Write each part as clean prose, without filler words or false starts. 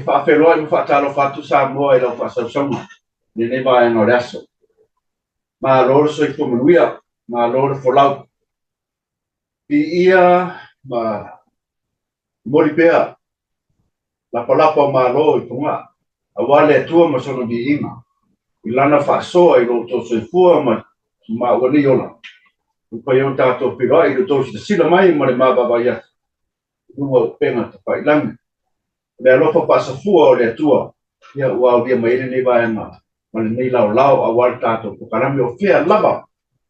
Whaafeloa i whaatalo whatu sa moa i lau whaasausaunga. Ni nei vai no reaso. Ma loro soi whamanuia, ma loro wholau. Pi ia, ma mori pea. Lapa ma lo i punga. A wale atua ma sono bi inga. I lana whaasoa i roto soi fua ma wani ola. Upa ion tātou piroa i roto si sila mai ma le mababa ia. Nua penga te whailangi. Le alofa pasafua o le atua. Ia ua via maile nei vaenga. Ma le nei lau a wale tātou pukarami o fea lava.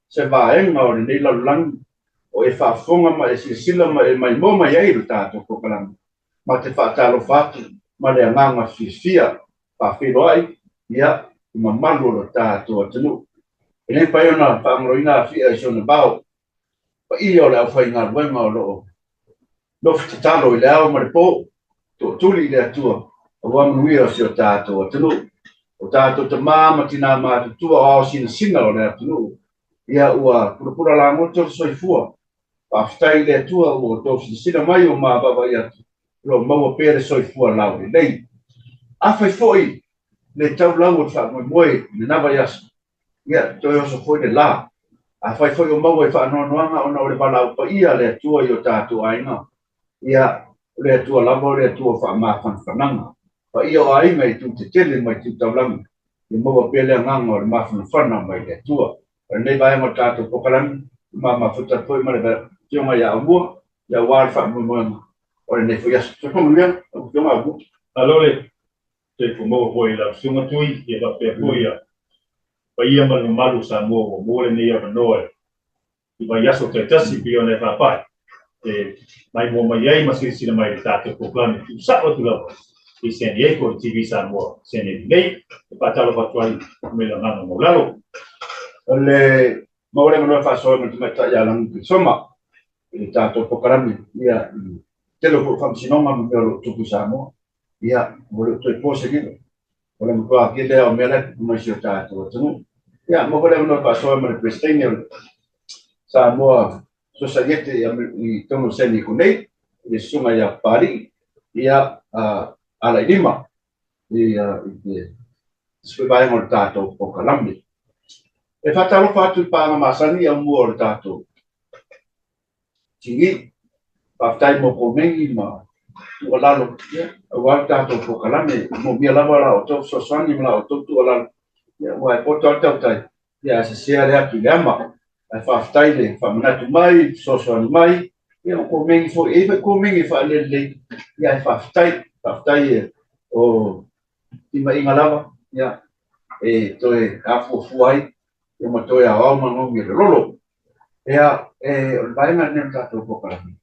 Se vaenga o le nei lau langi. O e whaafonga ma e sila ma e mai moma iei le tātou pukarami. Ma te whaatalo whatu. Ma le anganga fia. Whawhiroai. Ia ma malu o le tātou atanu. E nei pai ona whaangaroina fia e sona bao. Pa ia o le au whainga luenga o loo. Lofu te talo i le au ma le po. Tuli le atua, a wamanuia si o tātou atanu. O tātou te māma tina mātutua o ao sina o le atanu. Ia ua pura la moto soifua. Whaftai le atua ua tōsi sina mai o mābaba i atu. Lo maua pere soifua lau le nei. Awhai foi, le tau lau o whamoe le nawa yasu. Ia toi oso foi le la. Awhai foi o maua i whaanoanoanga ona o le walau pa ia le atua i o tātou aina. Ia le atua lava le atua whaamāwhanwhananga. Pa ia o ainga i tū te tele mai tū taulangi. I maua pele anganga o le mawhanwhana mai le atua. Nei vai ma tātou pokarangi. Ma whutatoi ma le tionga ia amua. Ia wāre whaamua o le nei whaiasu. So kongu lia, o tionga amua. Alole, te kumoa hoi la sunga tui, e la pia puia. Pa ia ma le malu sa mua, o mōre nei ama noe. I vai aso te tasi pio ne whapai. Mai mo mai ai ma sina mai tātou poklani tu sa o tu lava. I San Diego TV sa mo San Diego. Pa talo fatuai me la ngana mo lalo. Le maure mo fa so mo meta ya lang soma. I tātou poklani ia telo ko fam sinoma mo lo tu sa mo. Ia mo lo toi pose ki. Ole mo pa ki le o mele mo si tātou tu. Ia mo mo fa so mo prestenia sa mo societe i tono seni kunei i sunga ia pari ia ala lima i sui mo tātou pokalambi. E whatalo whatu pāna masani a mua o tātou. Tingi, whaftai mo komengi ma tua lalo. A wā tātou pokalambi, mo mia lawa la o tō sosani ma la o tō tua lalo. Ia wai poto atau tai. Ia se sea rea ki leama. Ai whaftai le, whamanatu mai, sosoani mai, ia o komengi fo, e wha komengi wha lele, ia ai whaftai e o tima inga lava, ia e toe hafo fuai, ia ma toe a au mangongi le lolo. Ia o le vaenga nena tātou pokarami,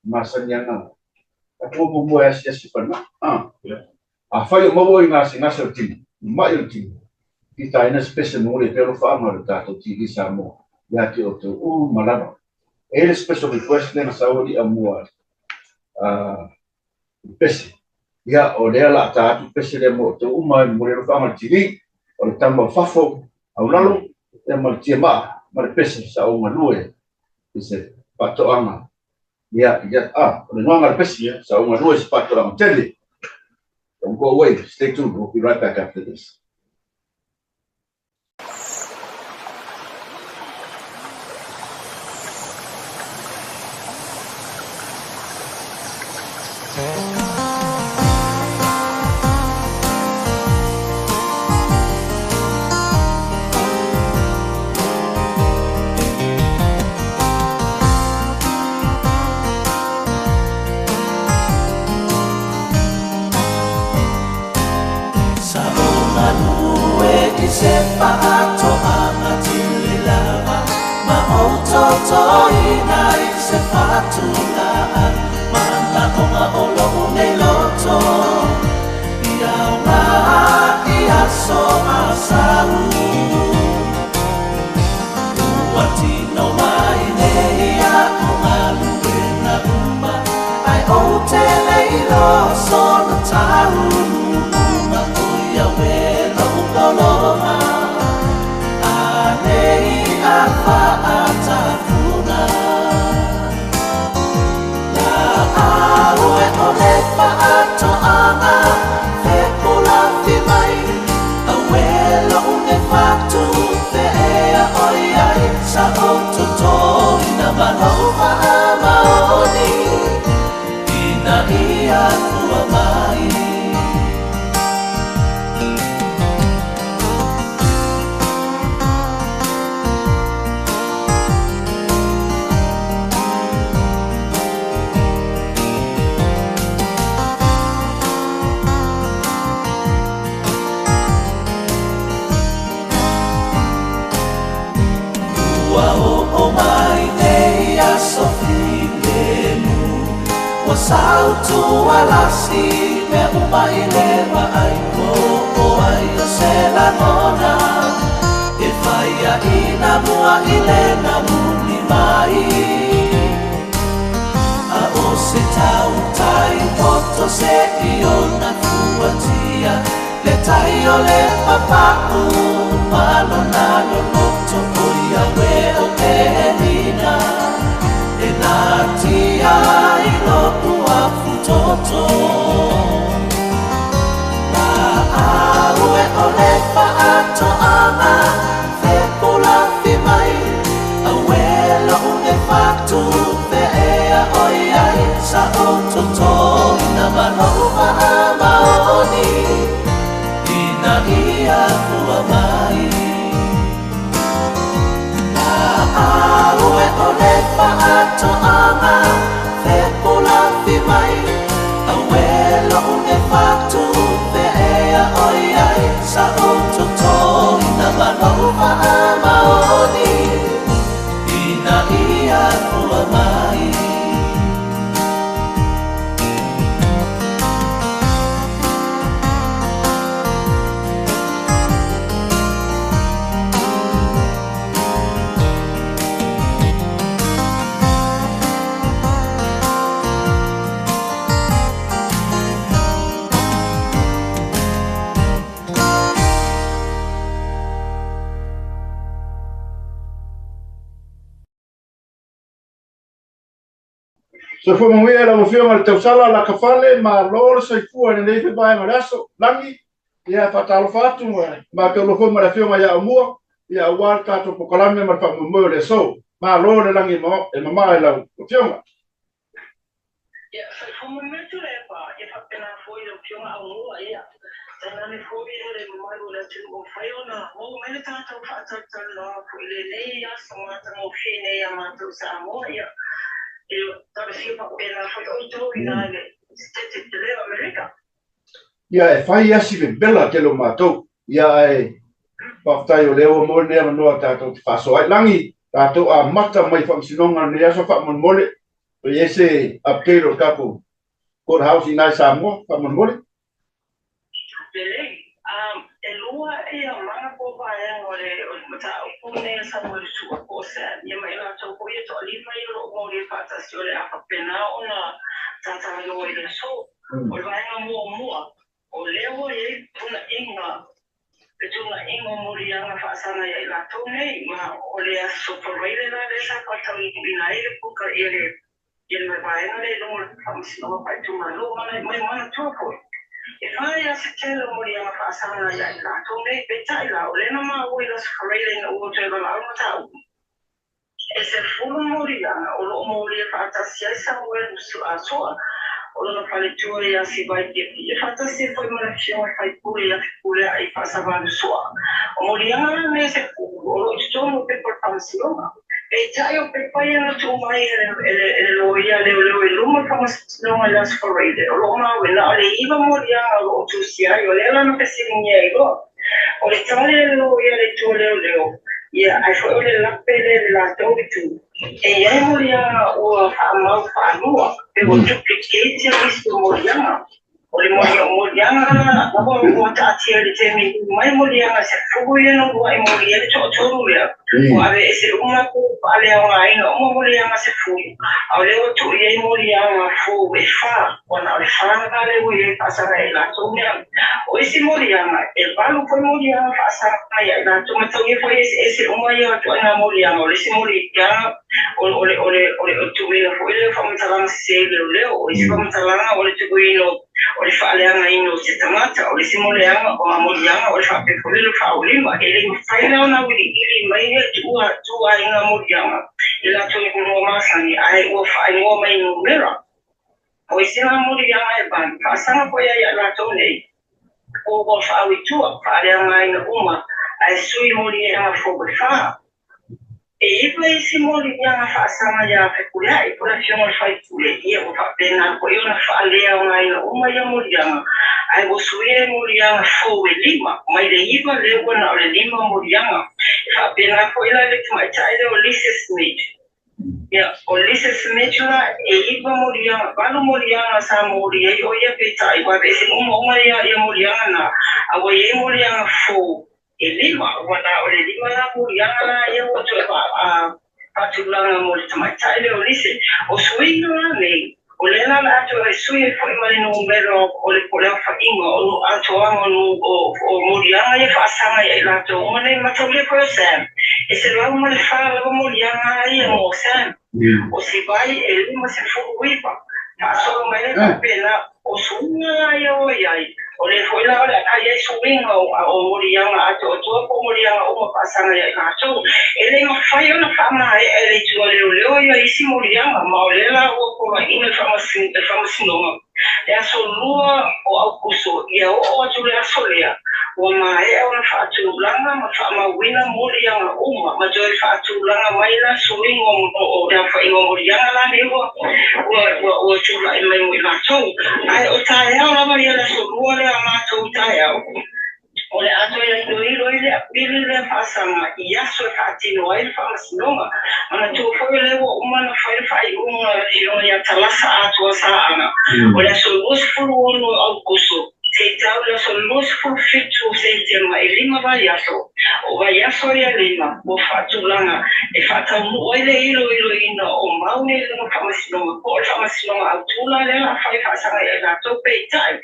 masani anga, a kōmo mua asi whana, a whai o maua i ngāse o tini, mai o tini, ki tā ina spese mōre pero whaama o tātou tini sa moa. Ya ki o tu malama. Ele special request nena sauri a mua pesi. Ya o le ala tātu pesi le mo tu mai mo le whama tiri o le tamba whafo au lalo e ma tia ma le pesi sa o manue i se patoanga. Ya o le noanga le pesi sa o manue se patoanga tele. Don't go away. Stay tuned. We'll be right back after this. Sepa ato amati toi nai se whātulaan Mana o ngā olo nei loto Ia o ngā ia so a sau Ua tino mai nei a o ngā luena uma Ai o te leilo so na tau Uma uia wena ukoloma A nei a whaatapuna Na aue o le whaatoanga Whepula whimai A wela unge whatu Whea oi ai Sa o tutori na manova a maoni Ina ia kua mai O mai nei a sofilemu Wa sautu alasi me umai lewa ai ko o ai o se la mona E whaia ina mua i le na muni mai A o se tau tai poto se i o na fuatia Le tai o le papaku malo na lo loto o ia we o te nina E nā tia i lopu a futoto Nā aue o le whaatoanga Whepula whimai A wela unge whatu Whea oi ai sa o toto Ina manova a maoni Ina ia kua mai Aue o le whaatoanga Whepula whimai A wela unge whatu Whea oi ai Sa o toto Ina manova a maoni Ina ia kua mai So fue muy bien la moción al teusala la kafale ma lor se fue en el vai maraso langi ya fatalo fatu ma que lo fue maración allá amua ya walta to pokalame ma pa mo le so ma lor langi mo e mama la moción ya fue muy bien le pa ya pena foi la moción amua ya Tanani foi le mama la tu foi ona o me ta ta ta la le ne ya so ma ta mo fine ya ma tu sa mo ya ia e fai asi ve bela ke lo matou ia e patai o leo mo ne no tatou te faso ai langi tatou a mata mai famsinonga ne aso fa mon mole o ese apelo capo courthouse ina Samoa fa mon mole e lua e a mana po vai ole o mata o ne sa mo su ko se ni mai la to ko ye to li mai lo mo le pata si ole a pena ona tata lo e so o vai mo o levo ye tuna inga e tuna inga mo ri anga fa sana ye la to nei ma ole a so por vai le na esa pata ni bina ile ku ka ele ye me vai na le lo mo si no pa tu ma lo mana to ko E whai a se telo mori a whaasana ia i la tōne pe tai la o lena maa ui la sakareile na ua te wala alma tau. E se fulu mori ana o lo mori e whaatasi ai Samuel musu a soa o lona pale tua ia si vai kepi. E whaatasi e whai mana fio e whai pure ia te pure ai whaasavanu soa. O mori ana ne se fulu o lo istono pe por pamasioma. E tai o pe pai ana tu mai ele lo ia leo e luma pamasioma ia sakareile. O lo maa wena ale iwa mori ana o tu sia i o leo lana pe siringia i go. O le tale lo ia le tu leo. Yeah, I feel like la tobitu. E ai moria o amau fanua, pe o duplicate isto moria. Ole moria na bo o tati ele temi mai moria se fuye no bo ai moria to toruya. O ave ese uma ko ale ai no mo moria se fuye. Ale o to ye moria ma fu e fa, ona le fa na le o ye pasara la to me. O ese moria ma el palo foi moria pasara ya la to me to ye foi ese uma ya to na moria no ese moria ole tu me foi le fa mtala se le o ese fa mtala ole tu no ole fa le anga ino se tamata ole se mole anga o moria ole fa pe foi le fa ole ma ele fa na na wi ili mai tu a ina moria ila to ni no ma sani ai o fa no mai no mera o ese na moria ai ban fa sana foi ya la to nei o fa wi tu fa le anga ina uma ai sui moria fo fa e ipo esse molinha façama já peculiar e por aqui uma faz tudo e eu vou fazer na coisa na falei uma já molinha aí vou subir molinha foi lima mas daí vai ler na lima molinha fazer na coisa que mais sai o Ulysses Smith ya Ulysses Smith lá e ipo molinha quando molinha sa molinha eu ia pensar igual esse uma já molinha na agora ia molinha foi elima wana ole lima na murianga na yo to patulanga mo tama tsaile olise o suinga na ne ole na la to sui foi mali no mbero ole pole fa ingo o ato amo no o murianga e fa sama e la to mone matole ko sem ese lo mo le fa lo murianga e mo sem o si vai elima se fu wipa paso mele pena o suinga yo yai ole foi la hora ai suinga o murianga ato to ko murianga o pasanga ya kato ele no fai ona fama ele tu leo yo isi murianga ma ole la o ko ina fama sinoma ya solua o akuso ya o tu la solia o ma e ona fatu langa ma fama wina murianga uma ma jo fatu langa mai la suinga o ya fai murianga la ne o tu la mai wina to ai o ta ya ona ma ya la solua amato utayao ole ato ya ilo ile apili le pasama yaso katino ai famasnoma ana tu foi le uma fai uma ilo ya talasa ato saana ole solus fulu no aukuso se taula solus fulu fitu se tema elima va yaso o va yaso ya lima o fatulanga e fata ole ilo ina o maune no famasnoma ko famasnoma altula le fai pasama ya to pay time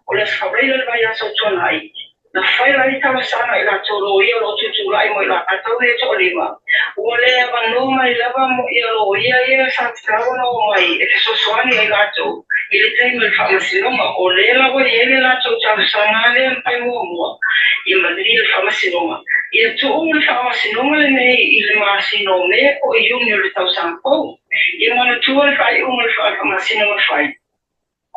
ole fabril vai associonai na fai la ita sana ila toro ia lo tutu lai mo ila atau e to lima ole aba no mai lava mo ia lo ia sa travo no mai e so soani ila to ile tem me famasinoma ole la wo ia la to ta sana le ai mo i madrid famasinoma ia to o famasinoma ne ile masinome o junior ta sampo ia mana tu fai o famasinoma fai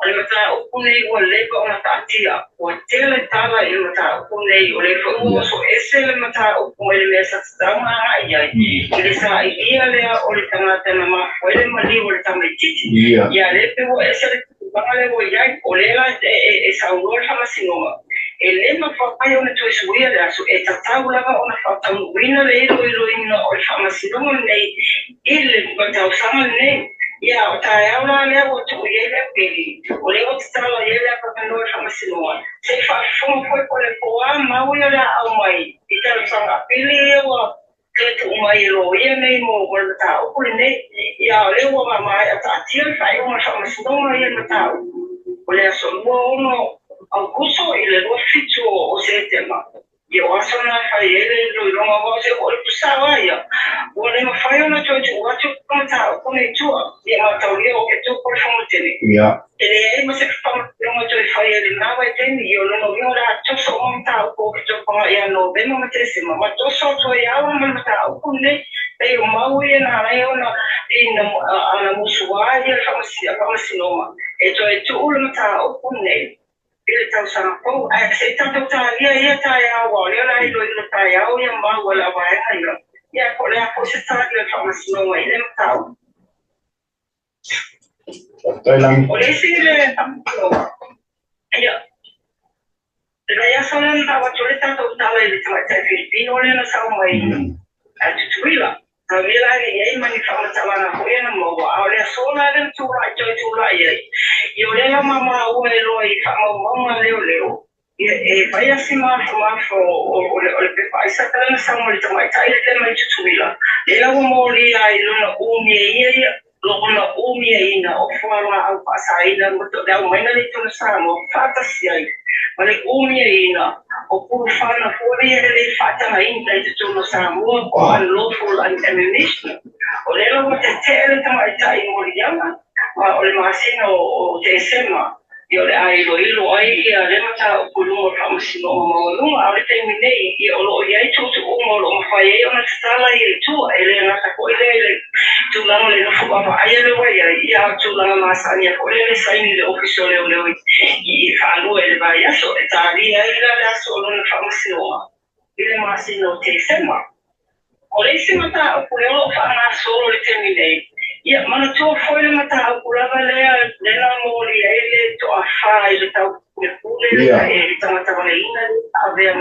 ole mata opune ole ko na tatia o tele tala e mata opune ole ko so ese mata opune le sa tama ai ile sa idea le ole tanga tana ma ole mali ole tama titi ya le pe o ese bangale o ya ole la e sa uro tama sinoma ele ma fa ai ona to suia le so e tataula ma ona fa tamu wina le ilo ino ole fama sinoma nei ile bata usama nei ya otaya una le o tu yele peli o le o tsala yele pa no famasinoa se fa fo ko le poa ma o yele au mai ita sanga pili o ke tu mai lo ye nei mo ko ta o ko ne ya le o ma ya ta ti fa o ma famasinoa ye mata o le so no au kuso ile lo fitu o se tema yo asona fa yele lo ma va se o sawa ya o le ma fa yo na to o tu ta ko ne tu ya ma ta o ke tu por famo tene ya ele ma se fa ma to fa yele na va tene yo no vi ora to so mo ta ko ke to ko ya no be ma te se ma to so to ya ma ta ko ne pe o ma o ya na yo na ina ana musua ya fa si no ma e tu o ma ta o ko ne ele tá usando pão, aí você tá ali aí tá ya olha lá ele não tá ya o ya mal wala vai aí ya por lá você tá ali a informação aí não tá olha se ele tá ya solen tawa tole tanto tawa ile tawa tai Filipino le na sa mai atutuila Tawila ye mani fama tawa na hoya na mo aole sola le tula ye yo le mama o lo I fama mama leo e vai acima o le pepa isa kana sa mo le tawa tai le mai tutuila le la mo li ai lo na ye Lona umia ina o fala au pasaina mo to da mai na to sa mo fata sia male umia ina o pu fana fori ele fata na inda to no sa mo ko unlawful ammunition o le lo te tele ta mai tai mo llama o le masino o te sema yo le ai lo ai ia le mata o kulu mo sino mo no a le termine i o lo ia to mo lo fa ia ona sala i tu ele na ta ko ele tu la le no fu ba ai le wa ia tu la masania ko le sai ni le officio le i fa lo ele va ia so ta ri ai la so lo na fa sino ile masino te sema o le si mata o lo fa na solo le termine ia mana tu foi le mata o la le na mori ele to afa ele ta le ele ta mata le ina ave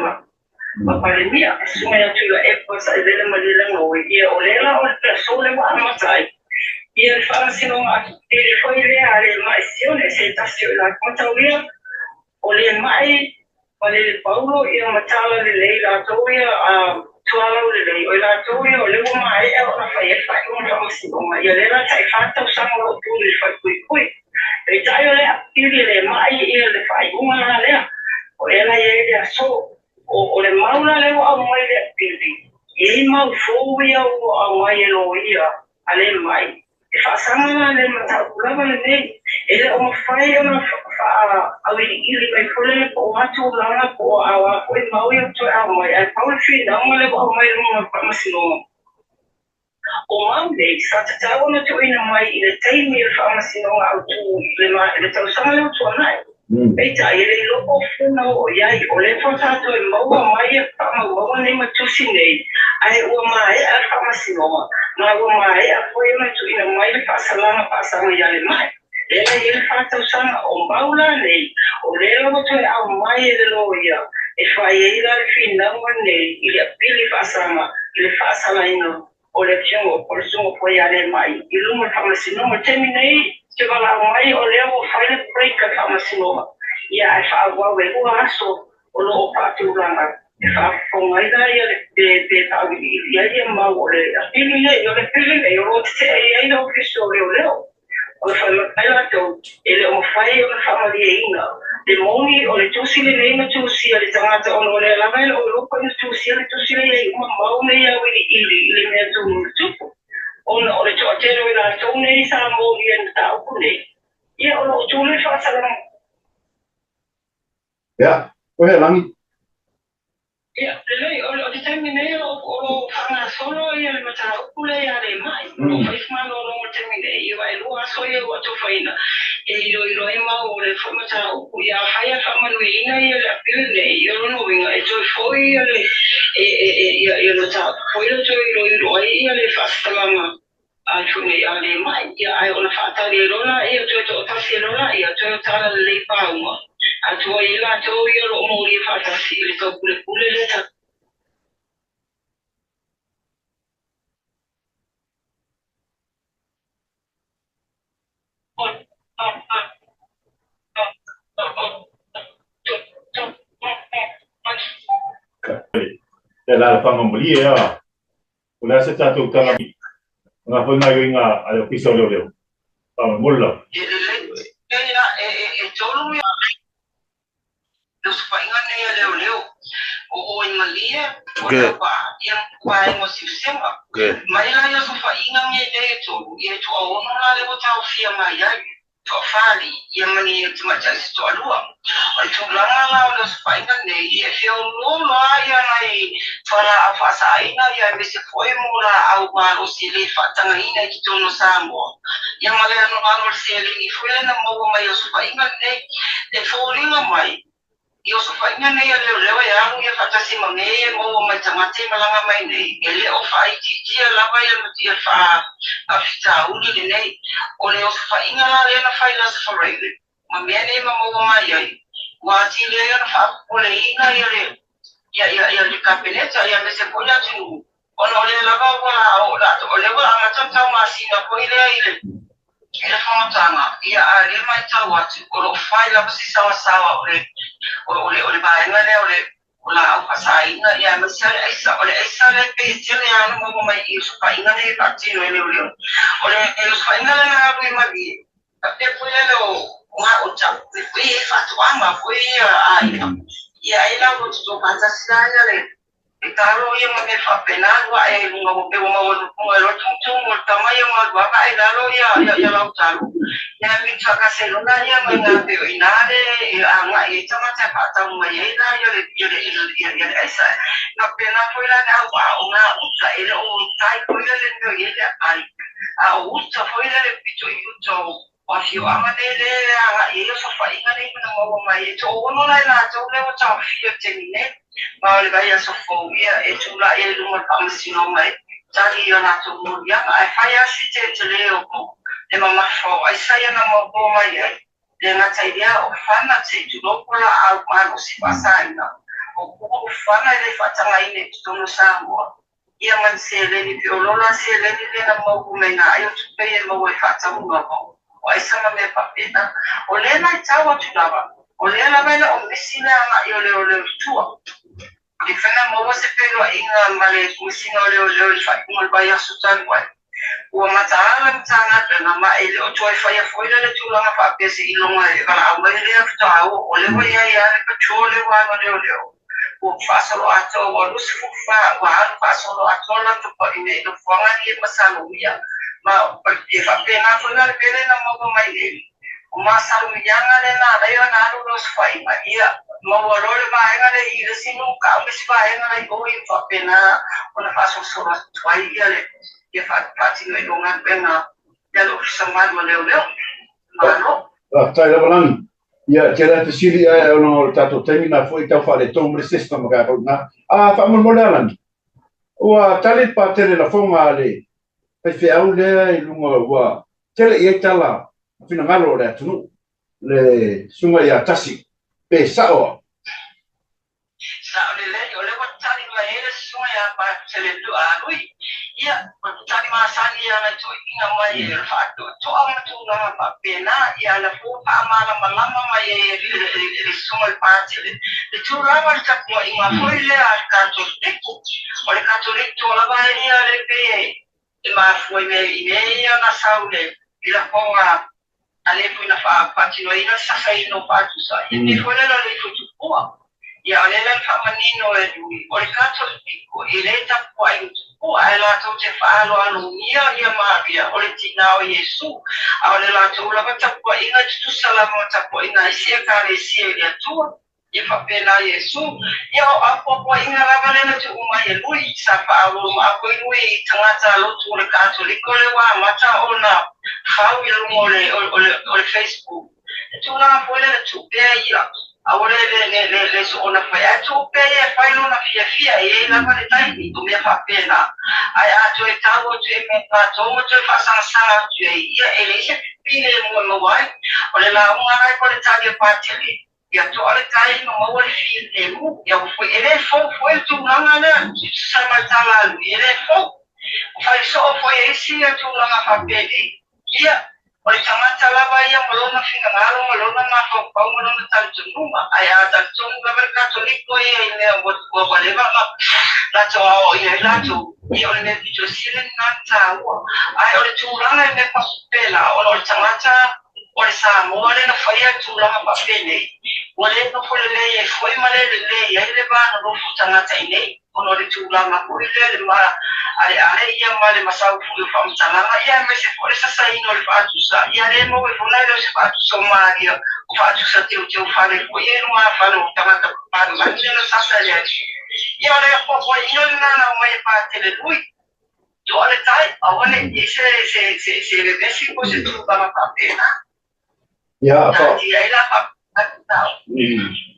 ma pandemia suma ya tu e cosa ele ma le no ia o le la o solo ma mata ia fa sino a ele foi le ale ma sione se ta se la conta o le mai o le Paulo ia mata le la to ia tuala le le o la to o le mai e o fa e fa o no si o mai le la sai fatta sa mo tu le fa kui e tai o le akiri le mai e le fa o ma le o ela e le so o le maula le o mai le akiri e ma fo ia o mai no ia ale mai e fa sama le mata kula le ele o fai o a ili mai fole o atu lana ko awa ko mau ia to a mai a pau fi na mo le o mai no pa masino o mande sa ta ona to ina mai ile taimi le fa masino au tu le ma le tau sama le to nai Eita, ele lo ofuna o iai, o le whakato e maua mai e maua nei matusi nei. Ai ua mai a whamasinoa. Ma ua mai a koe mai tu ina mai le whasalanga whasama iale mai. Ela i le whakatau sana o maula nei. O le lawa tu e au mai e le lo ia. E whai e ila le whinaua nei. I le apili whasama, i le whasala ina. O le tiongo, o le sungo po iale mai. I luma whamasinoa temi nei. Te wala mai o leo o whaile break a whamasinoa. Ia e whaawau e ua aso o loo pātiuranga. E whaafongaida ia te tāwi ia ia mau o le apili le, o le pili le, o lo te e aina o Kristo o leo. O le whaimakaila tau, e le o mawhai o le whamaria ina. Le moni o le tusi le neina tusi a le tangata o le lawaila o loko ina tusi a le tusi le ia uma maune ia wili ili le mea tunu tupu. Ona o le toatero i la tau nei sa mo i en tau kune. Ia o lo tūle whaasalang. Ia, koe langi. Ia, lelei, o le taimi nei o lo whanga solo i le mata ukule i ale mai. O lo whaifmano o lo taimi nei, i wai lua so i o atu whaina. E ilo e mau o le whamata uku i a haia whamanu i ina i le apile nei, i o lono winga, e toi fwoi i le, i lo ta, fwoi lo toi ilo ai i le whaastalanga. A tune a le mai, ia ai ona whaatari e rona, ia toi to otasi e rona, ia toi o tala le paunga. A tua i la tau i alo mori e whaatasi i le tau kule le ta. E la whamamuri e a, o le ase tātou tangami. Ngā whainga i ngā ale o kisa leo leo. Tāma mola. E tolu ia. Los whainga nei leo leo. O i malia. O le pa. Ia kua e mo siusema. Mai la ia so whainga nge nei e tolu. Ia tu a ono la leo tau fia mai ai. To fali. Ia mani e tumatasi to alua. O tu langa la o los whainga nei. Ia fia o lolo ai anai. Whara a whaasaina ia me se foi mura au maro se le whatanga ina ki tono Samoa. Ia male ano se le ni fuele na maua mai o whainga nei. Te whoringa mai. I o whainga nei a leo e amu ia whatasi mange e maua mai tamate malanga mai nei. E le o whai tia lava ia mati a wha a whita uli le nei. O le o whainga la le na whai la sa whareire. Ma mea nei ma maua mai ai. Wati le ia fa ole ina ia le kabineta ia me se poia tu. Ona ole lava wala ole wala ngata tau masina ko ile Ia whamatanga, ia a rea mai tau atu, o lo whai lava si sawa ole baenga lea o la au pasainga, ia masi ale aisa le pe tele anu momo mai i usu painga le patino ele oleo. Ole usu painga le na abu i magi, a pe pui ele o ngā o tau, pe pui e whatuanga, pui a ina. Ia e la o tuto pantasina ia le, e taro ia ma me whapena, wa e lunga mo pe o maua nukunga e rotung o tama ia ma waka e lalo ia lau taro. Ia mi whakaseluna ia mai ngā peo inare, a ngā e tamata whatau mai e la ia aisa. Nga pena poila nga wa o ngā uta ele o tai poila le meo i ele ai. A o uta poila le pito i uto o fio amane le a ia sofa inga le mana maua mai e to ono lai la tau lewa tau fio temine. Ma ole vai a sofo ia e tula e lunga pamasino mai. Tari ia nā tau muria, a e whai asi te leo ko. E mama fo, ai saia na mo mai ai. Le ngata idea o whana te tulopola au mano si pasaina. O kuko whana e le whatanga ine tutono Samoa. Ia man se leni pe olola se leni le na mau menga ai o tupe e mau e whatamunga mo. O ai sama me papena. O le nai tawa tulava. O le la mena o mesina nga i o le tua. Ke whana maua se pelo inga male mesina o le whainga bai asutan wai. Ua mataala mtanga pena ma ele o toi whaia foila le tūlanga whapese i longa e kala au mai lea whutau o le wai ai are patrole wano leo. Ua whasolo ato o lusi fufa ua alu whasolo ato la tupa ine i whanga ni e masalo mia. Ma e whapena foila le pere na mogo mai le. O masalo mianga le na reo na alu los whainga ia. Maua role vaenga le i le sinu ka o mesi vaenga le o i whapena o na whasolo solo tuai ia le. Ia whapati no i longa penga ia lo samadu leo. Malo. Tai rawalangi. Ia, te rata siri ai o no tato temi na fo i tau whare tō mre system ka hau na. Whamon mo lealangi. Ua tali pa tere la fonga le. Pai whi au lea i lunga ua. Tele i e tala. Whina ngalo rea tunu. Le sunga i a tasi. Pe sao. Sao le le, o le wa tali ma ele sunga i a pa tele du a lui. Ia, tani masani ia na to ina mai e fato to ama tu na pa pena ia la fu pa mala malama mai e sumo il patile e tu lava il capo in ma foi le al canto tecco o le canto letto la vai ia le pe e ma foi me ia na saule e la ponga ale fu na fa patino ina sa sai no patu sa e mi foi la le fu tu po ia le la fa manino e lui o le canto tecco e le ta poi o ai la tau te whaalo anu ia maapia o le tinao Iesu. A o le la tau lava tapua inga tutu salama tapua inga isia kare isia i atua. Ia whapena Iesu. Ia o apua inga lava lena tu umai e lui sa whaalo ma ako i lui i tangata lotu o le katoliko le wa mata o na whau i lungo o le Facebook. E tu langa pole le tupea ia. Ahora le ona fai atu pe e fai lona fia e la va le tai tu me fa pena ai atu e tau tu e me pa to mo tu fa sanga tu e ia e le se pile mo wai ole la unha ai por tai pa tele ia to ale tai no mo le fi de mu ia foi ele foi tu langa le sa ma tala ele foi so foi esse tu langa fa pele ia o le tangata lava ia malona finangalo malona mafopau malona talitunuma ai a talitunuma le katoliko ia i lea ua waleva lato ao ia i lato ia o le mea pitosile nata ua ai o le tulaga e me papela ona o le tangata o le Samoa le na whaia tulaga papele ua le nofo lelei e foi ma le lelei ai le vana nofo tangata i nei ono le tulaga ui le ma ai ia ma le masau fu fa mtalaga ia me se por esa saino le fatu sa ia le mo e fona le se fatu so maria o fatu sa teu fale ko ia no a falo tangata pa ma ni na sa sa le ia le po ia na na mai pa tele lui yo le tai awale se le desi ko se tu pa pena ia pa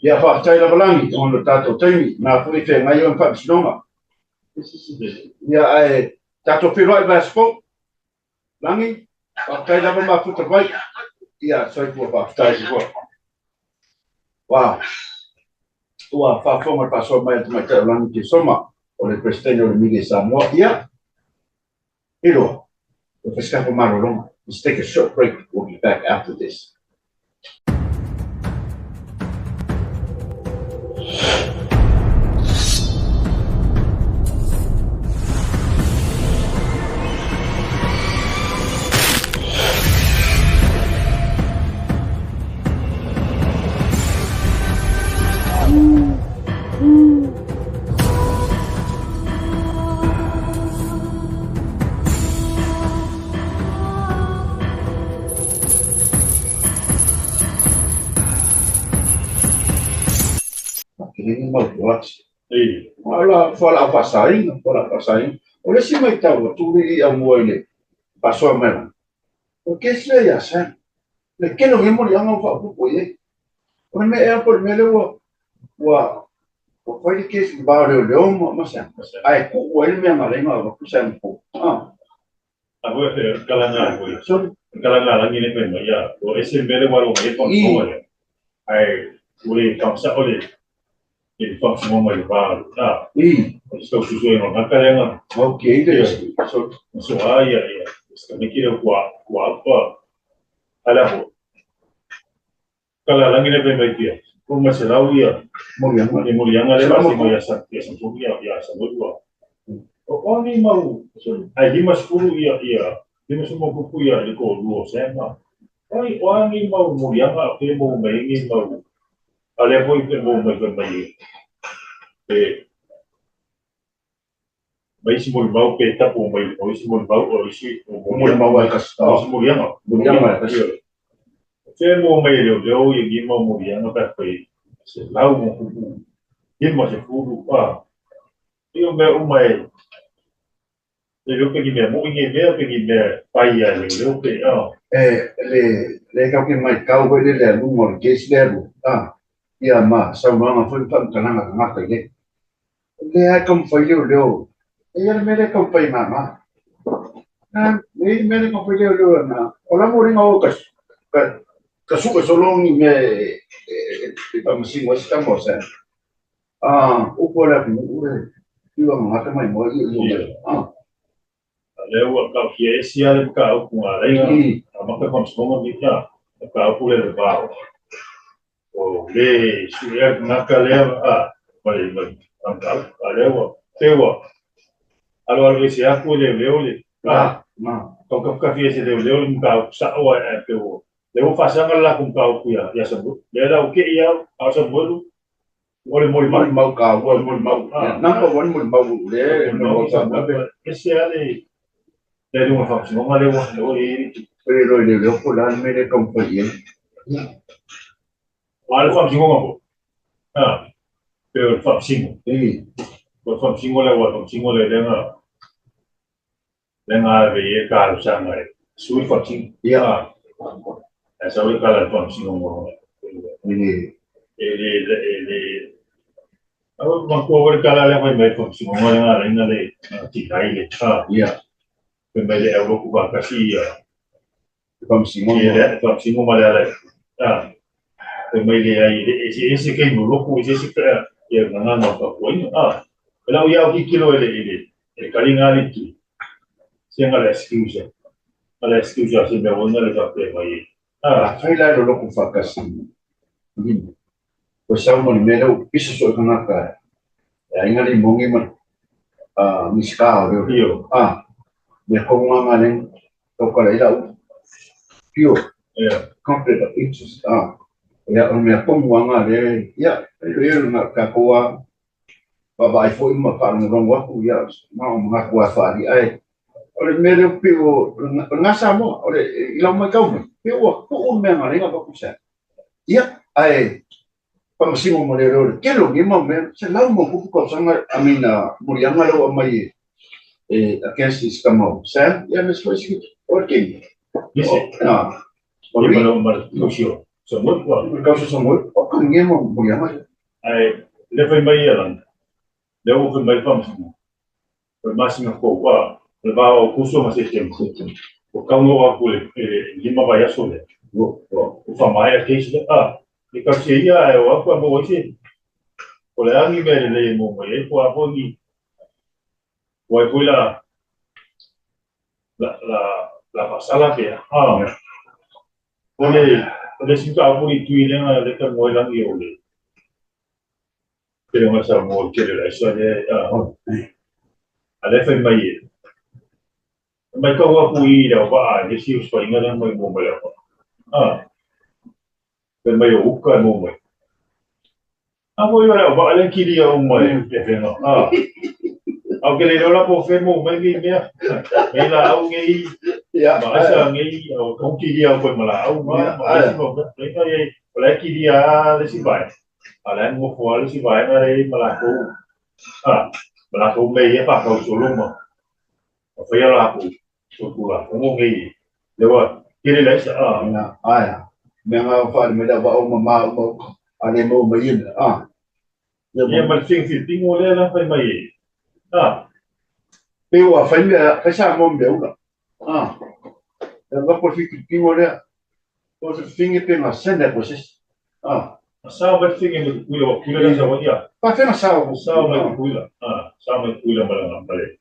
ia pa tai la balangi on tato temi na fu fe mai on pa sinoma ia ai tato pero ai vasco langi pa tai la ma fu vai ia soi fu pa tai fu Wow. Tua whafonga paso mai mai te rangi ki soma o le presidente o le mige Samoa ia. Iro, o pesca for marolonga. Let's take a short break. We'll be back after this. Ini mau buat. Wala fala pasain. Oleh si mai tahu tu ni yang mau ini pasal mana. Oke sih ya sen. Lekin orang mau yang apa pun ye. Orang me airport me le wa kau ni kes baru le macam. Ai ku wel me malai mau aku sen ku. Aku kalangan aku. So kalangan lagi ni pun ya. O ese bele walau me pun semua. Ai boleh kamsa oleh. Ele fala que não vai levar, tá? Estou sujando na carinha. Ok, então. So aí, isso me queria kuapa. Ala kalau lagi ni pun dia. Como se lá ia, muriang ada masih mau ya satu ya satu dua. Oh ni mau, ai lima sepuluh lima semua buku ya di kau dua sama. Orang ni mau muriang apa mau main mau. Ala pun mau main. Mas se morrer que tá por meio, ou se morrer ou se morrer vai casar, se morrer vai casar. Se morrer eu e ninguém morrer não vai foi, se lá o ele mas é tudo eu me eu peguei mesmo eu peguei pai eu peguei le que mais cau ele é no morguês dele ia mas só não foi tanto cananga mata que le como foi eu ella me le compré mamá me le compré yo na hola morin a ocas que sube solo ni me vamos sin estamos o por la iba mamá que mai mo yo Leu a que esse é o carro com a lei a marca como me tá o carro por ele vai o le suer na caleva vai a leu teu algo se a cu le toca café se le um carro sa o é teu leu fazendo lá com carro ya sabu le da o que ia a sabu olha muito mau carro olha muito mau não có vấn muito mau le não sabe esse é để dùng phẩm sinh không liên quan rồi rồi đều có đàn mấy cái công ty ấy và phẩm sinh không về phẩm sinh là what phẩm sinh là đang về cả sang này suy phẩm sinh sao cái cả phẩm sinh không mà cô cái cả là phải mấy phẩm sinh không là chỉ thấy Pembeli Eropa kasih Vamos sim, Malaysia. Pembeli esse que no louco esse cara é não não foi kalau ia kilo ele kalingan itu siang ada excuse sih memang ada apa mai foi lá no louco facas pois são no meio isso só com a cara ainda nem mongi man miscal eu me como uma manen toca lá ila pio completa pictures ya me como uma le ya eu na kakoa baba foi uma para no longo ya mau mengaku afari ai oleh mere pio ngasa mo oleh ila mai kau pio ku me ngale ngapa kusa ya ai pamasimo mo le que lo mismo me se la mo ku ko sanga amina murianga lo mai against this come Sam, yeah, Miss Wishing, working. Yes, so what? Because some wood, what can you get? I live in my island. They open my function. But Massimo Copa, the Bao Kusuma system, o Kano Apple, Lima Bayasole, from my occasion, Ni kasi ia e o apa mo isi. Ko le angi me le mo mo e ko apo ni. Wa ko la pasala ke. Ole sinto apo ni tu ile na le ka mo lang i ole. Pero mas mo ke le sa de ale fe mai. Mai ka wa ku i le ba de si uspa inga le mo mo le. Pero mai o ka mo mo. Amo yo le ba ale ki dia o mo e fe no. Au ke le rola po fe mo mai mi mea. Ei la au ngai. Ya. Masa ngai au kong ki dia ko mala au ma. Ai mo ka. Ei ka ye. Ola ki dia le si vai. Ala mo fo le si vai na re mala ko. Mala ko me ye pa ko solo mo. O fa ya la ko. So ku la. Mo ngai. Le wa ki le sa Na ai. Me nga fa me da ba o ma mo ale mo mai na. Ye mal sing si tingo le la fa mai. Pero a família fechar a mão deu lá. Eu vou por ficar aqui olha. Pois finge pela cena vocês. Sao ba tingi mo kuila sa wadia. Para ter sao Sao kuila. Sao kuila mala ngale.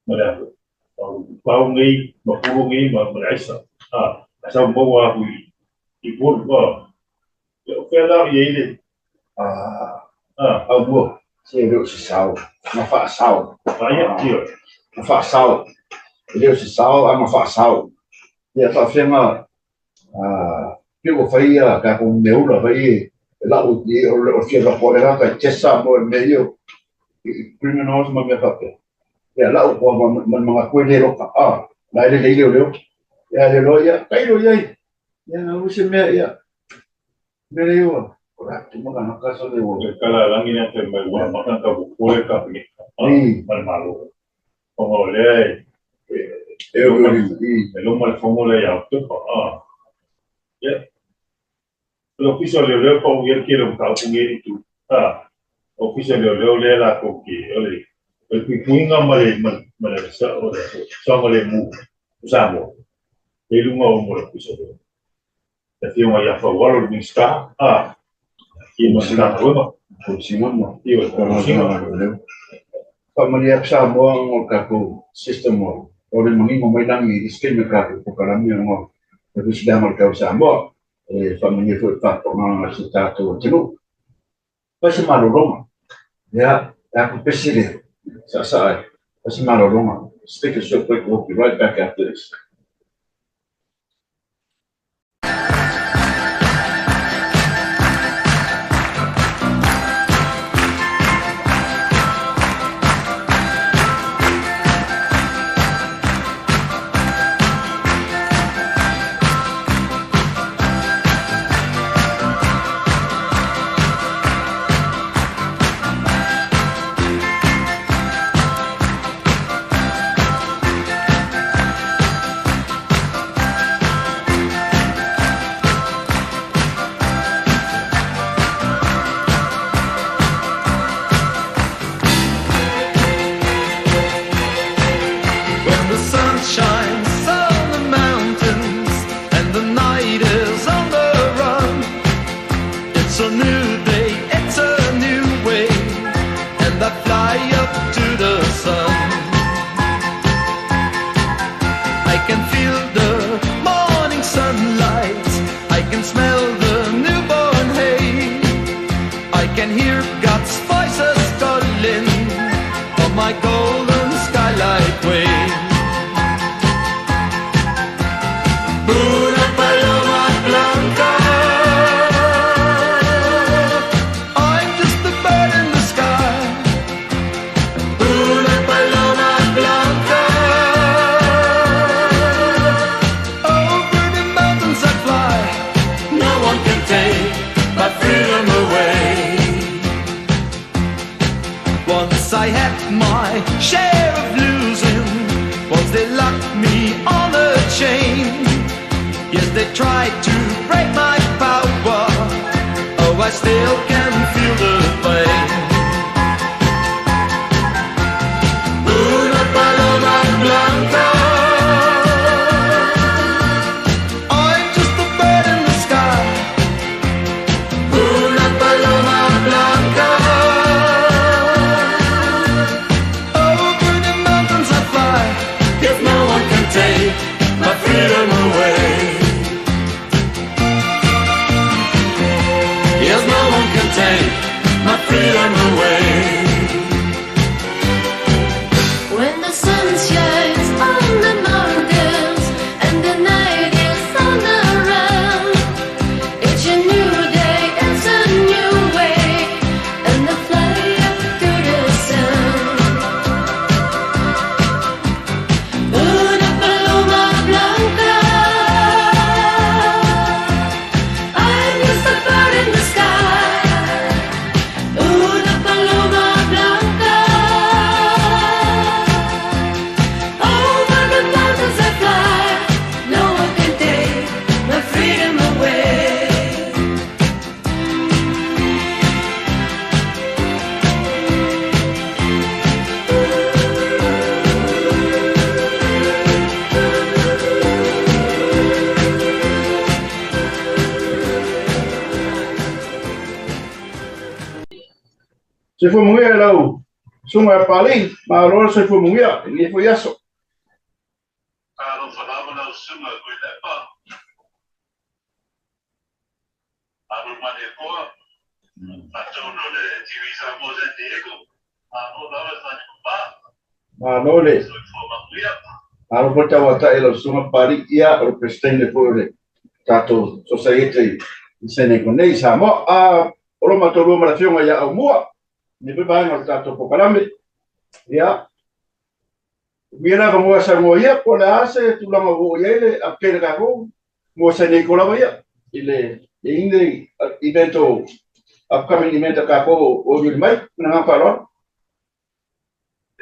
Mala. Pau ngai, mapuro ngai, malaisa. Sao mo wa hui. Ipur ba. Yo pela ye. Au boa. Deus se sal, não faz sal. Vai aqui, ó. Não faz sal. Deus se sal, não faz sal. E essa firma, que eu faria, que com meu lá vai, lá o que eu vou lá vai ter sabor meio, criminoso mas me papel. E lá o povo mas coisa louca. Lá ele leu. E ele loja, caiu aí. E não você me me leu. Mga nakaso de wo kala langi na te mai wa makan ka bu kole ka pi mal malo como le lo mal como le ya to ya lo piso le ko yer quiero ka ku ngeri tu o piso le la ko ki ole el pipuinga male sa o sa male mu usamo e lunga o mo piso te fio ya fa walo ni sta Io non si dà come funzionano. io Famiglia Samo ang kako system mo. O rin mga may lang i-skin na kako po karami mo. Pero sila magkaw sa mo. Famiglia po ito mga sitato tino. Kasi marunong. Ya, ako pesili sa saan. Kasi marunong. Stick a short quick. We'll be right back after this. Se foi mungia lau. Sunga pali, ma lor se foi mungia, ni foi yaso. Karo whanama nau sunga koe lepa. Aro mane koa. Atono le TV Samoa San Diego. Ano lawa tani kupa. Ma lole. So fo makuia. Aro pota wata ilo sunga pali ia o prestene foi tato society sene konei Samoa. Olo matolo mara fionga ya au mua. Ni pepa ngal tato pokalame. Ya. Mira como esa moya por la hace tu la moya le apel gago mo se ne kola moya ile inde evento upcoming event ka ko o vil mai na falo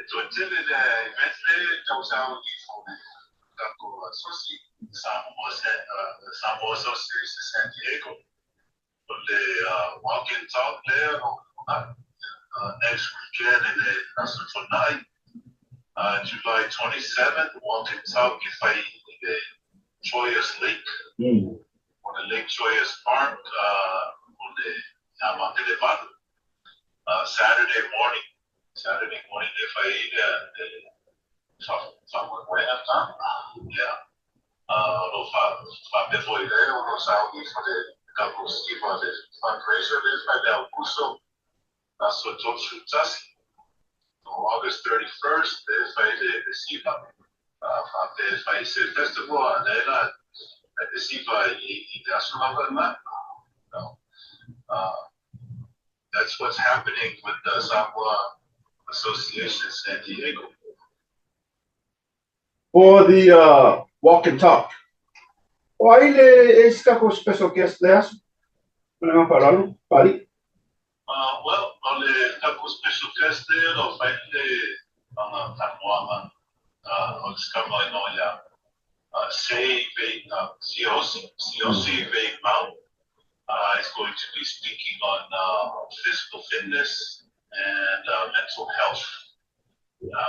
So tele le event le causa un informe. Tako sosi Samoa Association San Diego. Le walk and talk there next weekend in the National Night. July 27th, walk and talk if I the Joyous Lake, on the Lake Joyous Park, on the Yamakelevan. Saturday morning, if I somewhere way up time, yeah. Before there, on the southeast for the couple of Steve on the fundraiser, there's my Del Buso, so Tosu Tasi. August 31st, there's the SIVA. There's the festival, and then the SIVA, that's what's happening with the Samoa Association San Diego. For the walk and talk. Why is the special guest there? Na falo pali. Well, on the couple special guests there, they'll find the on Tamuama, on Skamanoya, say COC Vague Mount is going to be speaking on physical fitness and mental health.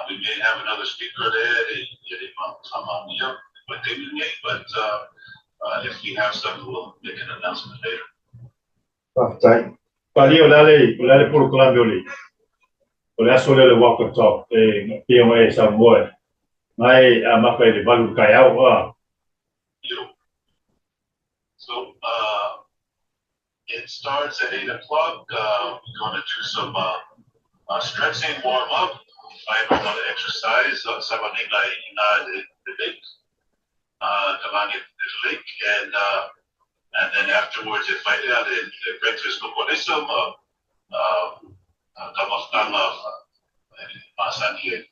We may have another speaker there, but if we have some, we'll make an announcement later. Pali o lale puro Columbia oli. O le aso le walk and talk PMA Samoa. Mai maka le balu kai au So it starts at 8 o'clock. We're going to do some stretching, warm up. I'm going to exercise. Sabanina ina the lake, Kamani the lake, and then afterwards, if I did the breakfast coconism, Kamafkama, Masani,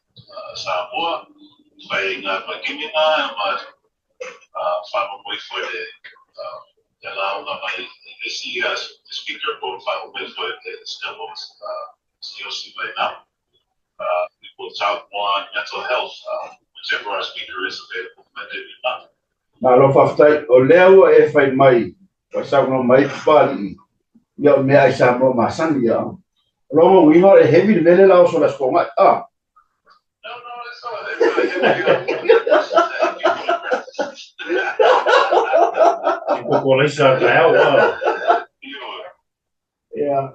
Samoa, Faying Magimina, Family for the Lao, the speaker, both family for the Stamos, COC by now. We will talk on mental health, whichever our speaker is available. Na lo faftai o leo e fai mai o sa no mai pali ia me ai sa mo masani ia lo mo wingo e heavy vele la so las konga No, it's all yeah.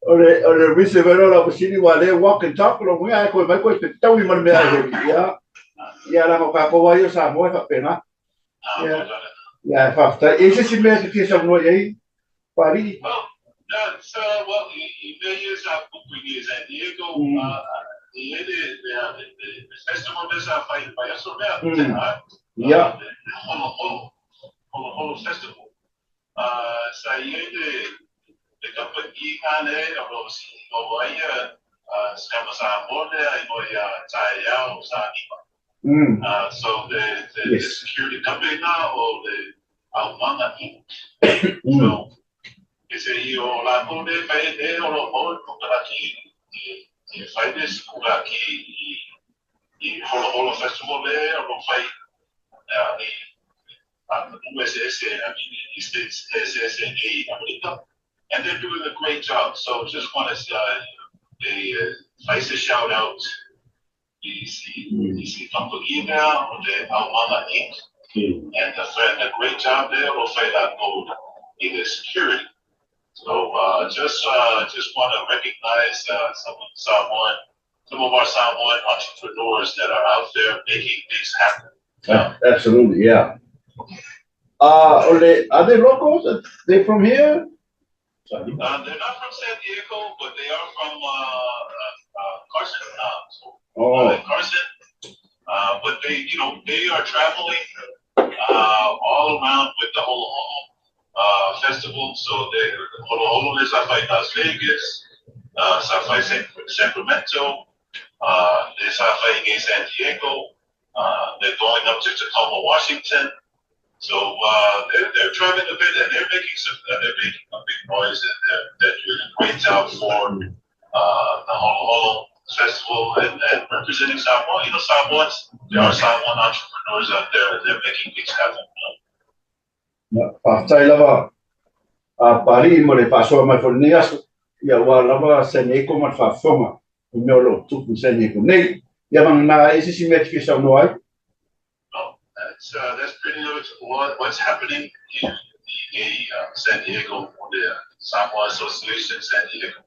Ore vise vero la pusini wale walk and talk lo mo ai ko mai ko te tau i man me ai ia la ko ka ko wa yo sa mo fa pena. Yeah, fafta. Is it similar to case of no yai? Pari. Well, he is San Diego. The festival is by Asobel. Yeah. Whole festival. The company ane o ia Skama Morde I moya Tayao Sanipa. So the security company now or the Almana Inc. So it's a la code fai o mo Kukaraki fai this Kukaraki I holo festival there or fai the USSA I mean the States SSA America and they're doing a great job. So just want to place a shout out. DC Pampagina or the Almana Inc. And a great job there, or say that mode in the security. So just want to recognize some of our Samoan entrepreneurs that are out there making things happen. Absolutely, yeah. Are they locals? Are they from here? They're not from San Diego, but they are from Carson. Carson. But they are traveling all around with the Holo Holo festival. So the Holo Holo is up in Las Vegas, Safai Sacramento, they Safai in San Diego. They're going up to Tacoma, Washington. So they're traveling a bit, and they're making a big noise, and they're doing a great job for the Holo Holo festival and representing Samoa. Samoans, there are Samoan entrepreneurs out there, and they're making things happen. Lava, Pari mo le paso mai for nias, ya wa lava seneko mat fa foma, no lo tu seneko nei, ya van na isi simetri sa noai. That's pretty much what's happening in the San Diego, the Samoa Association San Diego.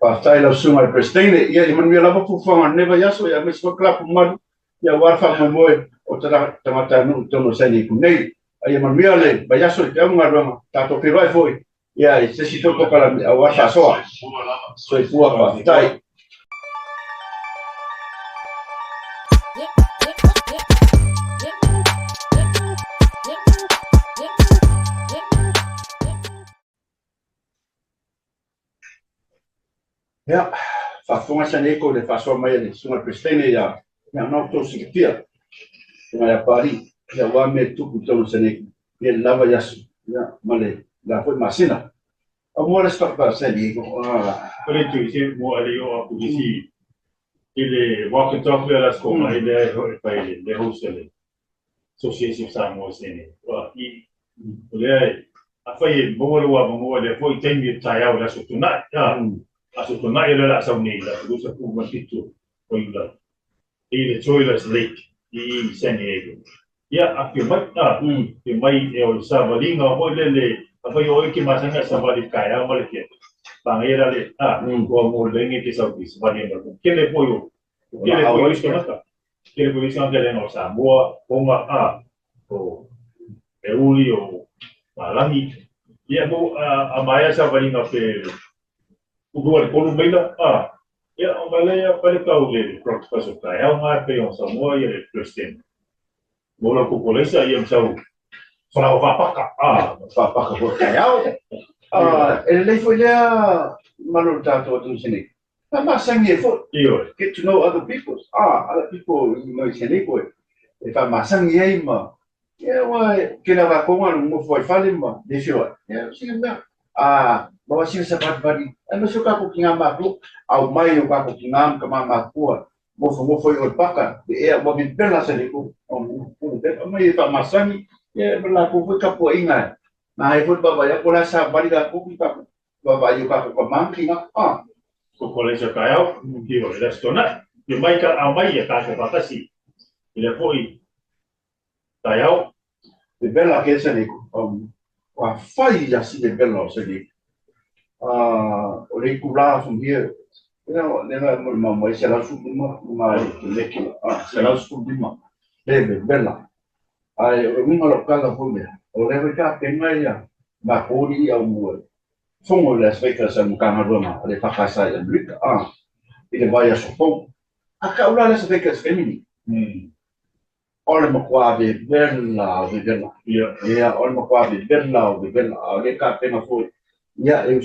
Pastai la suma presidente, ya man mi lava pu foma neva yaso ya mes ko klap man, ya wa fa mo o tata no tono seneko nei. Ai man mi ale, ba yaso te un aroma, tato que vai foi. Ya, se si foi para a wa fa so. Soy fu a pastai. Ja, fa fonga saneko le fa so mai le suma presidente ya no to sikia. Ya pari. Ya wa me tu kutono saneko. Ya lava yaso. Ya male la foi masina. Amore sta pa saneko. Pare tu isi mo ali o aku isi ile walk and talk la scola ilepai le hostele. Association Samoa sene. Wa I le afai mo le foi temi taiau la sotuna. Ya. Aso tona ile la sauni la kusa ku matitu foi la. Ile Choilas Lake I San Diego. Ya aki mai e o Savalinga mo le afai o ki masanga Savali kaya mo le ke. Bangera le ko mo lengi ke sauti Savalinga. Kele poyo. Kele poyo iskona. Kele poyo iskona le no Samoa ponga o Euli o Malangi. Ya mo amaya Savalinga pe Udual Columela, ya Malaya Palicau, Professor Kayama, Payon Samoa, e Christian. Mola Population, I am so. Papaca, por Kayao. Ele foi lá, Manutato to Sene. I'm not saying it get to know other people. Other people, Seneco. If I'm not saying yeah, why, Kilava Coman, move for Falima, they sure. Yeah, see him now. Bawa sila sa badi. Ano suka ko kingama ko? Au mai yo ka ko kingam kama makua. Mo foi o paka. E mo bin pela sa liko. Mai pa masani. E bela ko foi ka po inga. Na ai foi baba ya pola sa badi ka ko ka. Baba yo ka ko mankinga. Ko colegio Kayao, digo, le stona. Yo mai ka amai ya ka ko patasi. Ile foi Kayao. De bela que sa liko. Wa fai ya si de bela sa liko. Ore kula from here. Nena mo se la su ma leki. Se la su bima. Deve bella. Ai uma local po me. Ore ka tenga ya. Ma kori au mo. Fongo Las Vegas ang kangaroma. Ale pakasa ya blika. Ile vai a sopon. Aka ula Las Vegas femini. Ole mo kwa be bella. Ya ole mo kwa be bella. Ale ka tenga fo. Ya eu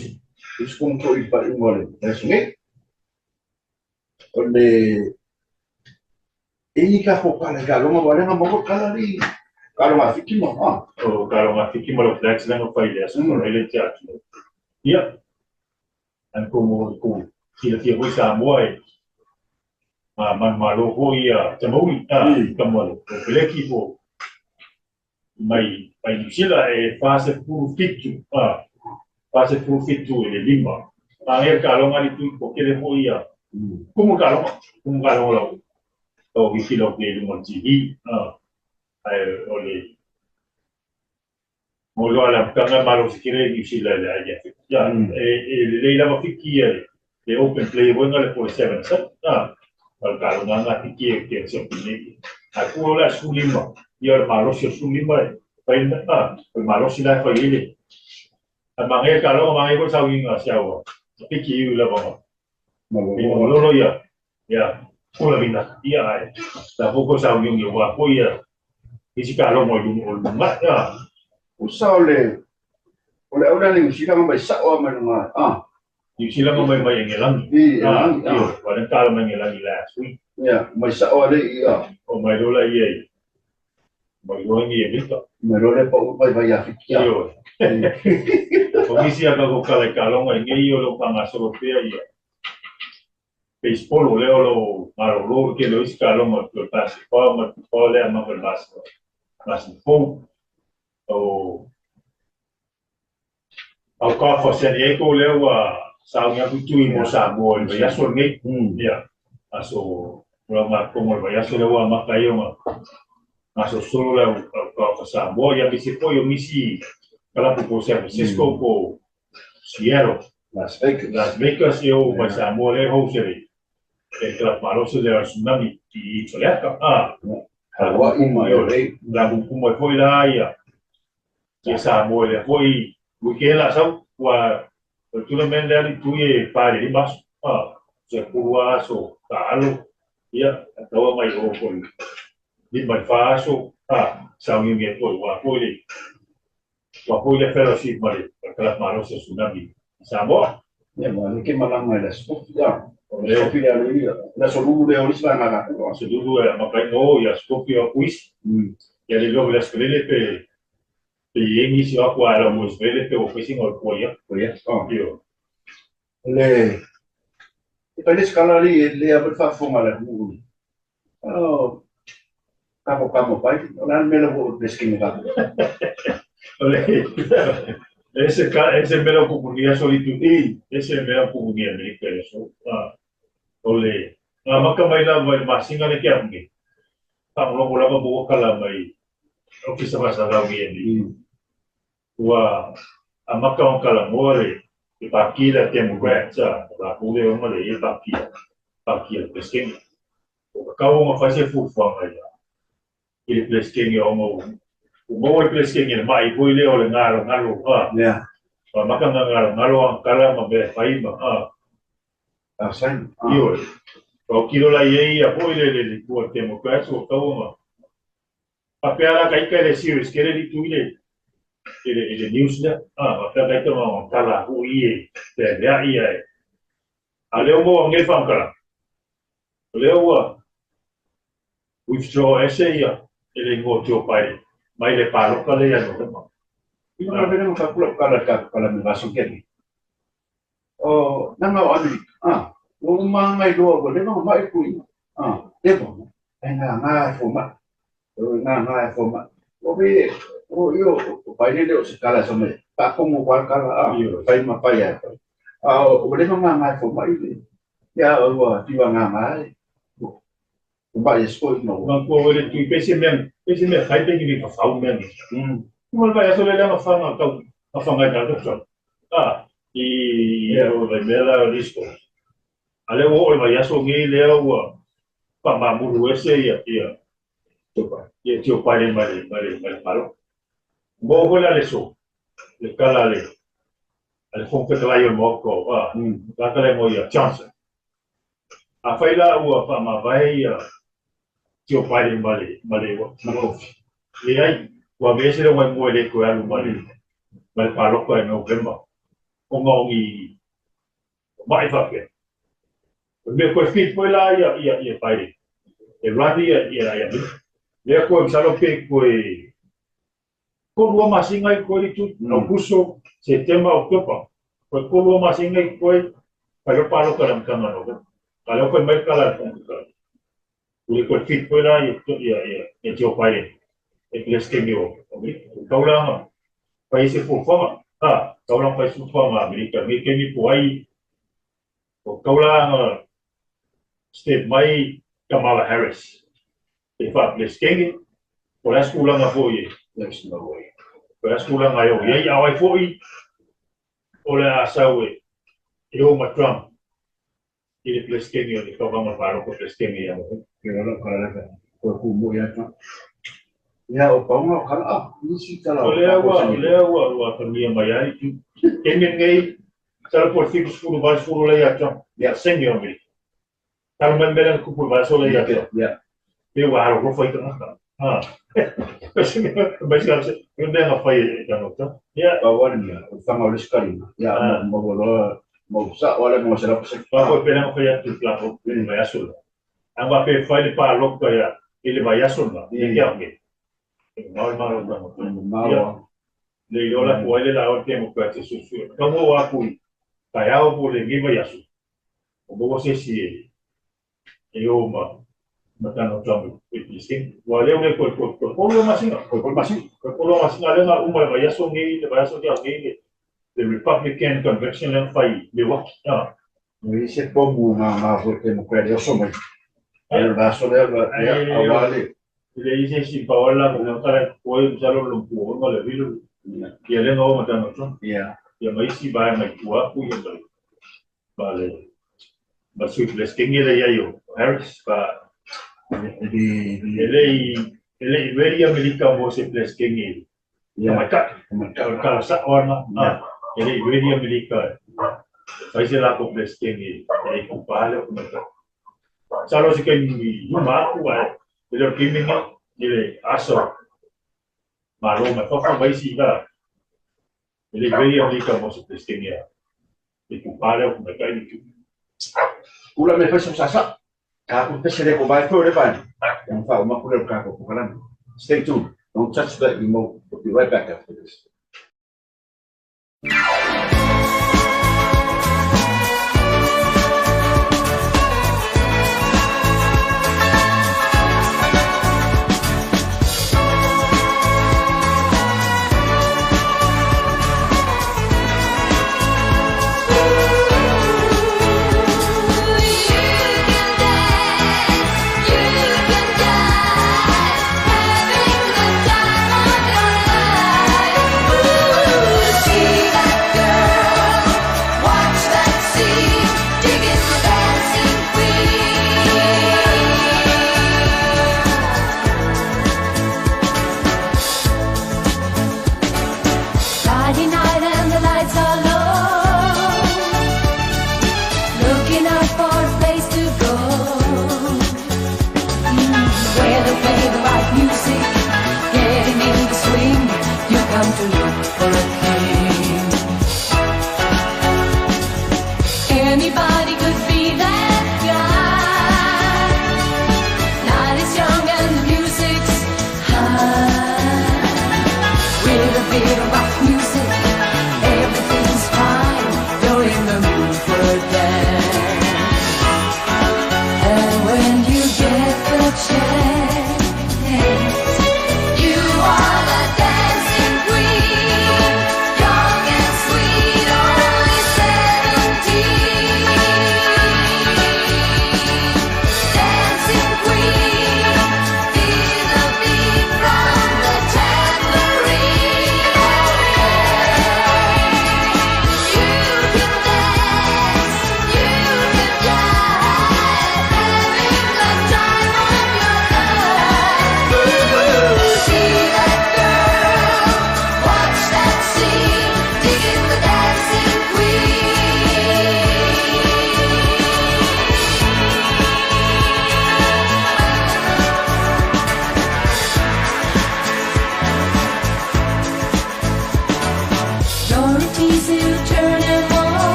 Iskunto ipa ingole. Esme. Onde ini ka ko kala galoma wala nga mo kala ri. Kaloma fikimo kaloma fikimo lo flex na no paile aso no ele teatro. Ya. An como sila tia voi Samoa. Man malo ho ia tamoi kamalo. Ele equipo mai sila e fase puro fitu. Fase profitu ele lima. Tanger kalonga itu pokele mo ia. Kumu kalonga lo. To gikilo ke mo TV. Ai ole. mo lo ala kanga malo sikire New Zealand aja ya le la fikir le open play bueno le por 7 al kalau nggak fikir ke seperti aku lah sulima ya malo sih sulima paling malo sih lah paling mangai kalau mangai pun sawing nggak siapa fikir lah bang lo ya kula bina iya la poko sawing yo wa ko ya isi kalau mau nggak ya usah oleh udah nih sih kan mai sakwa mana New Zealand may ngelang. Iya, walang talo may ngelang last week. Ya, may sakwa deh iya. O may dola iya. May dola iya dito. May dola pa upay bayafik ya. Iyo. Kung isi ako kalay kalong ay ngayon lo pangasok kaya iya. Baseball leo lo marolo que lo iskalong mo to tas pa mo le ang mga mas po. Au kafa San Diego leo saungnya kutui mo sa mo ya so ngi ya aso wala como ya so leo makayo aso solo leo kafa sa mo ya bisi po yo misi kala po San Francisco po Seattle Las Vegas yo pa sa mo leo seri kala malo so leo tsunami di Toleka Hawaii mo la como foi la ya sa mo le foi Wikela sau wa tu na men dari tu ye pare di mas se kurwa so talo ya tawa mai o ko di mai fa so sau ni me to wa ko le fellowship mari kala malo se tsunami sabo ya mo ke malang mai la so ya so pila ni la so lu de oris va na se dulu ya makai no ya skopio quiz ya le lo la skrele pe Ini sih aku ada mau sepele pe ofising or koya. Yo. Le Ipale skala le abot fa fonga la mu. Kamu pai, lan melo bo desking ka. Ole. Ese melo comunidad solitud. Ese melo comunidad ni pero eso. Ole. Maka mai la masinga le kia ngi. Pamlo bola bo kala mai. Ofisa masala ngi. Wa amaka on kala more ipakila democrats la pule on le ipakila pesking ka o ma fase fu ya ile pesking yo mo el pesking el mai pule o le ngalo ya maka ngalo an kala ma be pai ma asan yo o kilo la ye ya pule le democrats o ka o ma papela kai ka le serious kere di tuile ele news na maka kaito mo kala uie te ya ia aleo mo nge fam kala leo withdraw ya ele ngo tio pai mai le palo kala ya no ino na vena ka kala me vaso keni nanga ani o mangai do go le no mai kui depo nga forma o be yo pai le skala some pa como cual kala pai ma pai o le no nga forma ile ya o ti wa nga o ba esco no ko le tu pese men hai pe ni ka fa men mo ba ya so le na fa na ka fa nga da so o le mela disco ale o ba ya so ngi le o pa ma mu ese ya ye tio pai mare palo mo hola le so le kala le al fonke traio moko la kala mo ya chance a faila o pa ma vai tio pai mare mo e ai wa vese le mo le ko alu mare palo ko no vemba o ngi mai fa ke me ko fit foi la ya pai e radi ya le ko salo pe ko Kolo masingai ko itu Augusto, September, Oktober. Kolo masingai ko palo kalam kama no. Kalau ko mai kala ko. Uli ko fit ko la ya tio pai. E pleske mio. Kau la pai se fu fama. Kau la pai su fama Amerika. Mi ke mi puai. Kau la state mai Kamala Harris. E fa pleske ni. Por a escola na foi. There's no way. Kaya sekolah ngayo, ya awai foi oleh asawe, yo matram. Ini plus kenyo ni kau bangun baru kau plus kenyo yang Kira kalau ada kubu ya kan. Ya, opong kan ini sih kalau. oleh awak kami bayar itu. Kemen ngai, kalau politik sepuluh bahas sepuluh lagi acam, ya senior ni. Kalau membelan kubu bahas lagi acam, Ya. dia baru kau foi tengah. Macam yang dia ngapai kan tu? Ya. Kawan dia, sama oleh sekali. Ya, mau usah oleh mau serap sekali. Apa pernah kaya tu pelakon ini bayasul. Angga pe file parlok kaya ini bayasul lah. Ini apa ni? Normal Mau. Ni olah kuali lah orang yang buat sesuatu. Kamu aku kaya aku boleh ni bayasul. Kamu sesi. Iyo mah. Macam macam itu. Walau ni kalau masih ada nggak umur bayasul ni dia ni. The Republican Convention yang fai lewat. Ini sih pomu nggak demokrat dia semua. Ada bahasa dia awal. Jadi ini si bawala kalau kau misalnya lumpuh kalau bilu, dia le ngau macam macam. Ya. Yang masih bayar mai kuah aku yang balik. Masuk les tinggi le ya yo. Harris pa. Jadi Ele very Amerika mo si les tinggi. Ya macam kalau sa orang ele very Amerika. Saya lah aku les tinggi. Ele kupala aku macam. Kalau si kini rumah aku ele kimi ele aso. Malu macam apa baisi lah. Ele very Amerika mo si les tinggi. Ele kupala aku macam itu. Kula me faz sasa. Aku pesere ko vai for ban. Yang fa uma kula ka ko kalan. Stay tuned. Don't touch that remote. We'll be right back after this.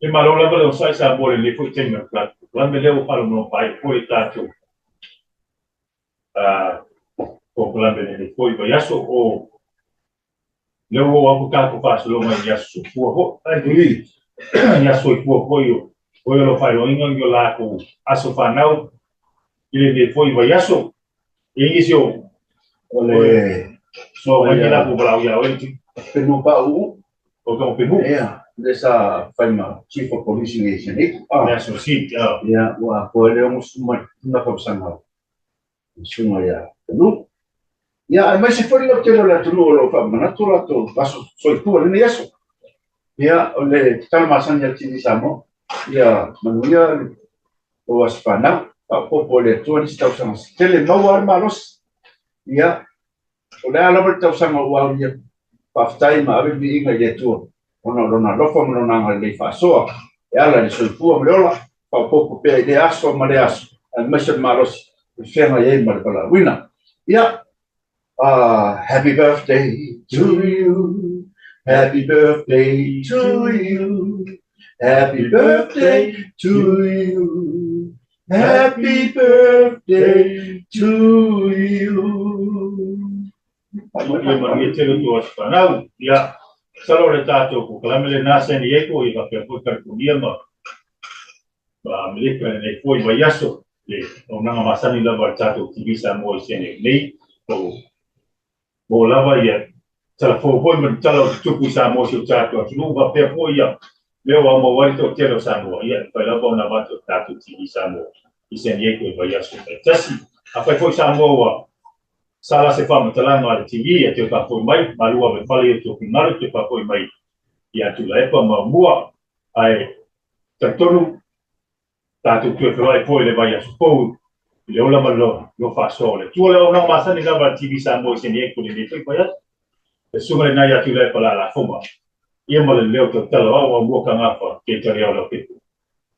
E malo la bale sai sa bole le foi tem plat. La me leo palo no pai foi tato. O la me le foi ba yaso o leo o ka ko fa lo mai yaso. Ho ai dui. Yaso ko o lo fai lo ingo yo la ko aso fa nau. Ile le foi ba yaso. E isio Ole so mai la ko bla ya o ti. penu pa u O ka pebu. yeah desa faima chief of police nation Yaso si ya wa ko le mo suma na ko sanga suma ya no ya mas se for lo que lo tu lo fa mana tu la tu paso soy tu le eso ya ole tal masan ya ti samo ya manuia o aspana pa popo le tu ni sta usando tele no armalos ya ole ala per tau sanga wa ya pa ftai ma ave bi inga ye tu ona lona lofa mo na le fa so ya la so fu mo la pa popo pe de aso ma de aso al mission maros fema ye ma la wina ya happy birthday to you. Happy birthday to you. Happy birthday to you. Happy birthday to you. Ia mai te tu aspanau ia salo le tato ko kalamele nasa ni eko i ka pe ko ka kunia ma ba mele ka ne ko i yaso le ona ma masani la ba tato ki bisa mo sene nei ko o lava ia tala fo man tala tupu sa mo si tato tu ba pe ko ia le wa mo wari to telo sa mo ia pa lava ona ba to tato ki bisa mo i sene eko i yaso tasi a fa sa mo wa sala se fa matalanga ala TV e te ka foi mai malua me fale e to pinaro te pa foi mai ia tu la epa ma mua ai tonu ta tu tu foi foi le vai a supo le ola malo lo fa sole tu le ona masa ni la TV sa mo se ni e ko ni foi pa ya e suma na ya tu le pa la fuma ia mo le leo to tala wa mua ka nga fa ke te ria lo ke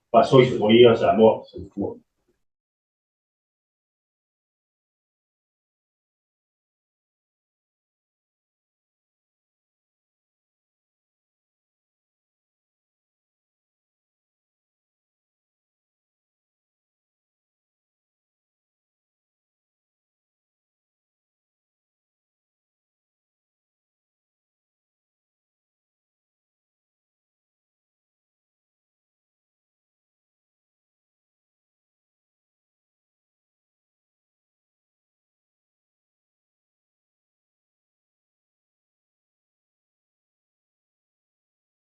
pa soi se ia sa mo